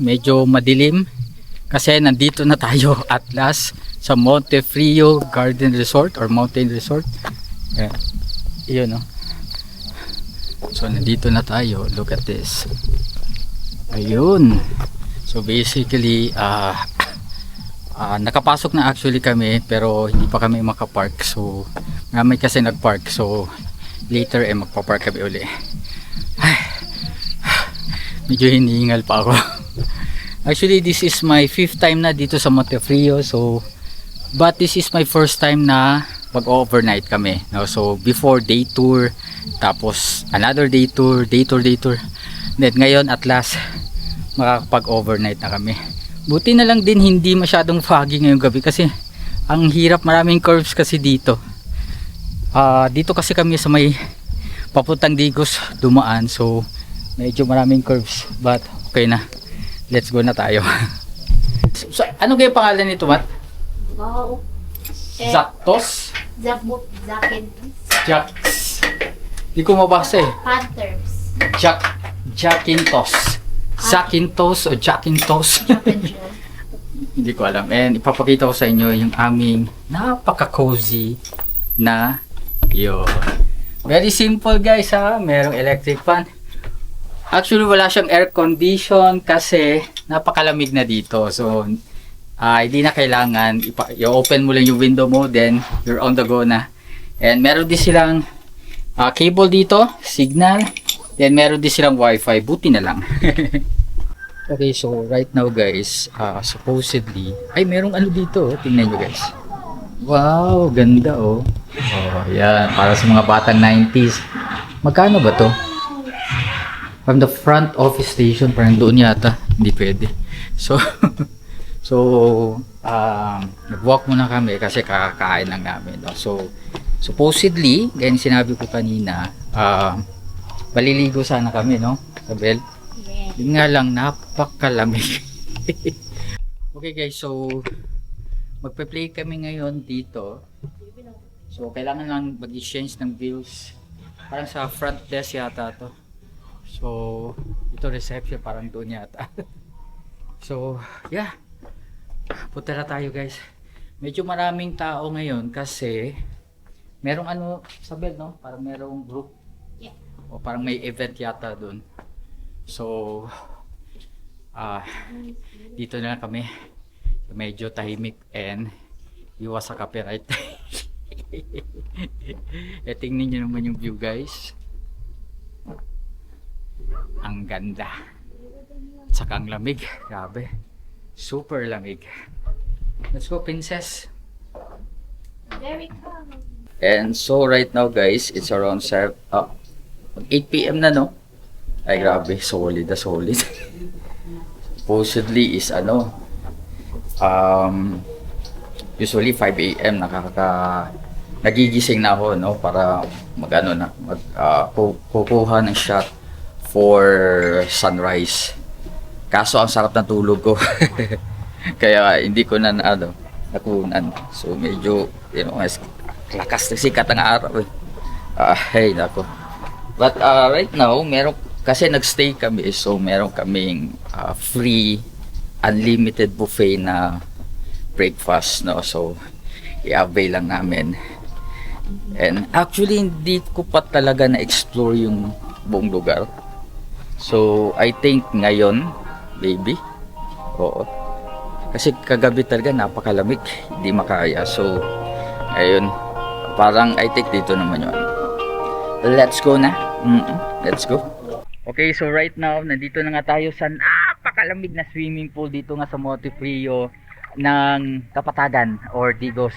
medyo madilim kasi nandito na tayo at last sa Montefrio Garden Resort or Mountain Resort. Ayan. Iyon, no? So nandito na tayo. Look at this. Ayun. So basically nakapasok na actually kami pero hindi pa kami makapark. So may kasi nagpark. So later magpapark kami uli. Ay, medyo hinihingal pa ako. Actually this is my 5th time na dito sa Montefrio. So but this is my first time na mag-overnight kami, no? So before day tour, tapos another day tour. Then ngayon at last makakapag-overnight na kami. Buti na lang din hindi masyadong foggy ngayong gabi kasi ang hirap, maraming curves kasi dito. Dito kasi kami sa may papuntang Digos dumaan, so medyo maraming curves, but okay na. Let's go na tayo. So ano kaya pangalan nito, Matt? Wow. Zaktos? Jacks. Di ko mabasa eh. Panthers. Jackintos. Zakintos o Jackintos. Hindi ko alam. And ipapakita ko sa inyo yung aming napaka-cozy na yun. Very simple guys ha. Merong electric fan. Actually wala siyang air condition kasi napakalamig na dito. So hindi na kailangan i-open mo lang yung window mo, then you're on the go na. And meron din silang cable dito, signal, then meron din silang wifi, buti na lang. Okay, so right now guys, supposedly ay merong ano dito, tingnan nyo guys. Wow, ganda oh. Oh yan, para sa mga batang 90s. Magkano ba to? From the front office station, parang doon yata, hindi pwede. So nag-walk muna kami kasi kakakain lang namin, no? So supposedly, ganyan sinabi ko kanina, maliligo sana kami, no? Sabel? Yeah. Yun nga lang, napakalamig. Okay guys, so magpe-play kami ngayon dito. So kailangan lang mag-exchange ng views. Parang sa front desk yata to. So ito reception, parang doon yata. So yeah, punta na tayo guys. Medyo maraming tao ngayon kasi merong ano, sabi no? Parang merong group. Yeah. O parang may event yata doon. So dito na lang kami. Medyo tahimik and iwas sa copyright. Tingnan nyo naman yung view guys. Ang ganda. Tsaka ang lamig. Grabe. Super lamig. Let's go, princess. Very calm. And so right now guys, it's around 8 PM na, no? Ay grabe, solid na solid. Supposedly is usually 5 AM nagigising na ako, no? Para kukuha ng shot for sunrise. Kaso ang sarap ng tulog ko. Kaya hindi ko na nakunan. So medyo lakas na sikat ang araw eh. Hey nako. But right now kasi nagstay kami, so meron kaming free unlimited buffet na breakfast, no? So i-avail lang namin. And actually hindi ko pa talaga na-explore yung buong lugar. So I think ngayon, baby. Oo. Kasi kagabi talaga napakalamig, hindi makaya. So ayun, parang I think dito naman yun. Let's go na. Let's go. Okay, so right now nandito na nga tayo sa napakalamig na swimming pool dito nga sa Montefrio ng Kapatagan or Digos.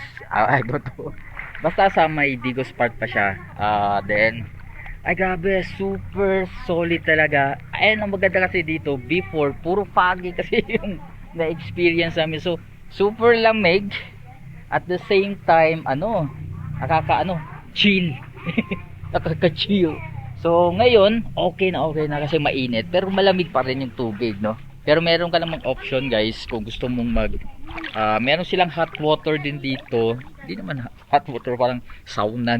Basta sa may Digos Park pa siya. Then ay grabe, super solid talaga. Ayun ang maganda kasi dito, before puro foggy kasi yung na-experience namin. So super lamig at the same time chill. Nakaka-chill. So ngayon okay na kasi mainit pero malamig pa rin yung tubig, no? Pero meron ka namang option guys kung gusto mong meron silang hot water din dito. Hindi naman hot water, parang sauna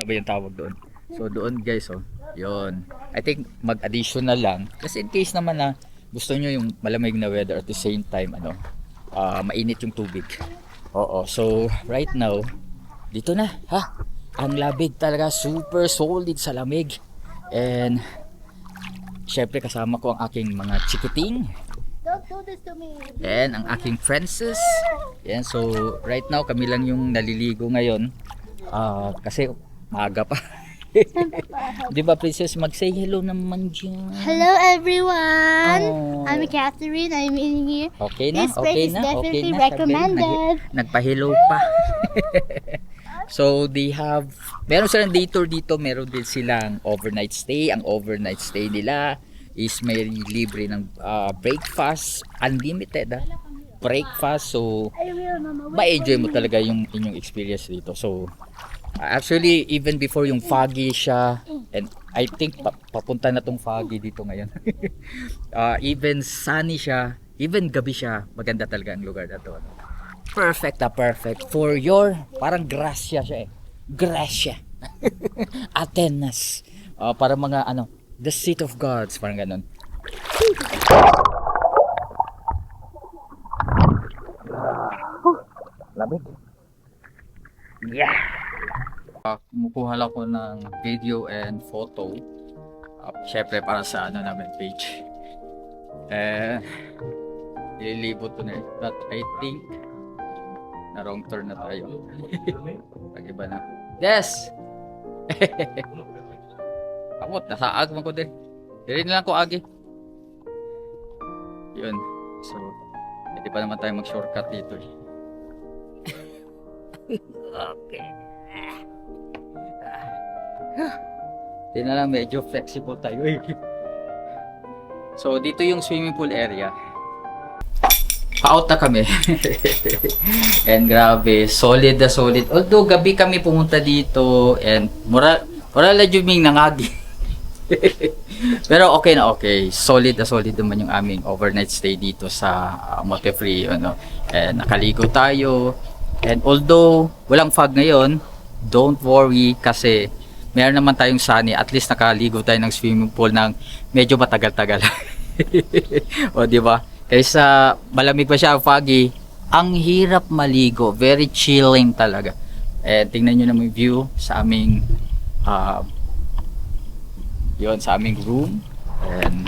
ba yung tawag doon. So doon guys, yun. I think mag-additional lang kasi in case naman na gusto nyo yung malamig na weather at the same time, mainit yung tubig. Oo, so right now, dito na, ha? Ang labig talaga, super solid sa lamig. And, syempre kasama ko ang aking mga chikiting. Don't do this to me. And ang aking princess. Yan, so right now kami lang yung naliligo ngayon. Kasi maaga pa. Di ba, princess? Mag-say hello naman dyan. Hello everyone. Oh. I'm Catherine. I'm in here. Okay na, This place is definitely Sabi, recommended. Nagpa-hello pa. So they have, meron silang day tour dito, meron din silang overnight stay. Ang overnight stay nila is may libre ng breakfast, unlimited breakfast. So ma-enjoy mo talaga yung inyong experience dito. So actually even before yung foggy siya, and I think papunta na tong foggy dito ngayon. Even sunny siya, even gabi siya, maganda talaga ang lugar na to. Perfect perfect for your, parang gracia siya gracia. Atenas, para mga the seat of gods, parang ganun. Lamig. Yeah. Kumukuha lang ko ng video and photo. Syempre para sa namin page. Ililibot ko na. But I think na wrong turn na tayo. Pag-iba na. Yes! Kamot, nasa ag man ko din. Dili na lang ko agi. Yun. So, hindi pa naman tayo mag-shortcut dito. Okay. Hindi na lang, medyo flexible tayo. So, dito yung swimming pool area. Pa-out na kami. And grabe, solid na solid. Although gabi kami pumunta dito and mura la juming nangagi. Pero okay na okay. Solid na solid naman yung aming overnight stay dito sa Montefrio, And nakaligo tayo. And although walang fog ngayon, don't worry kasi meron naman tayong sunny. At least nakaligo tayo ng swimming pool ng medyo matagal-tagal. O di ba? Kaysa malamig pa siya, foggy, ang hirap maligo. Very chilling talaga. Tingnan nyo naman yung view sa aming sa aming room. And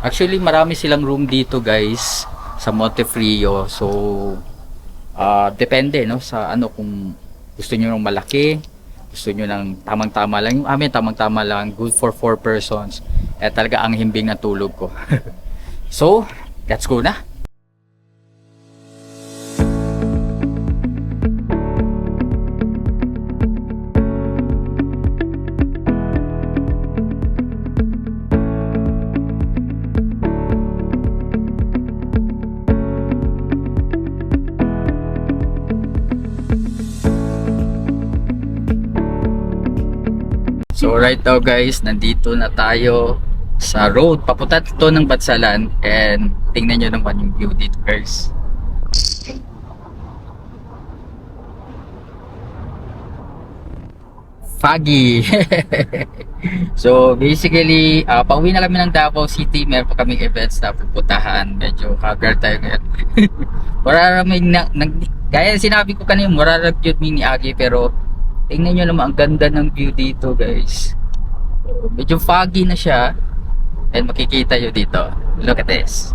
actually marami silang room dito guys sa Montefrio. So depende sa kung gusto nyo ng malaki, gusto nyo ng tamang-tama lang. Yung amin tamang-tama lang, good for 4 persons. Talaga ang himbing na tulog ko. So let's go na. So right now guys, nandito na tayo sa road papunta to ng Batsalan, and tingnan nyo naman yung view dito guys. Foggy. So basically pauwi na kami ng Davao City. Meron pa kaming events na pupuntahan. Medyo haggard tayo ngayon. Mararaming gaya sinabi ko kanina, mararaming ni Agi, pero tingnan nyo naman ang ganda ng view dito guys. Medyo foggy na siya. And makikita nyo dito. Look at this.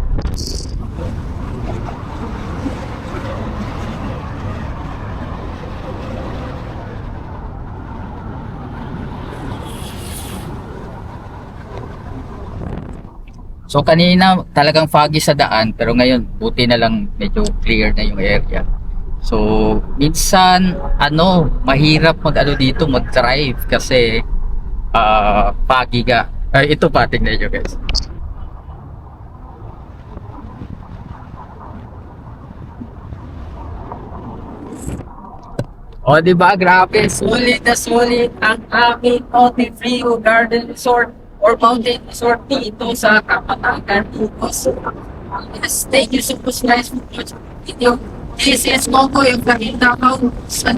So kanina talagang foggy sa daan, pero ngayon buti na lang medyo clear na yung area. So minsan mahirap dito mag-drive kasi foggy ka. Ito pa, tingnan nyo guys. O diba, grabe, solid na solid ang aming Montefrio Garden Resort or Mountain Resort dito sa Kapatagan, Bukos. Yes, thank you so much guys for watching the video. This is Moco, yung kakita ko sa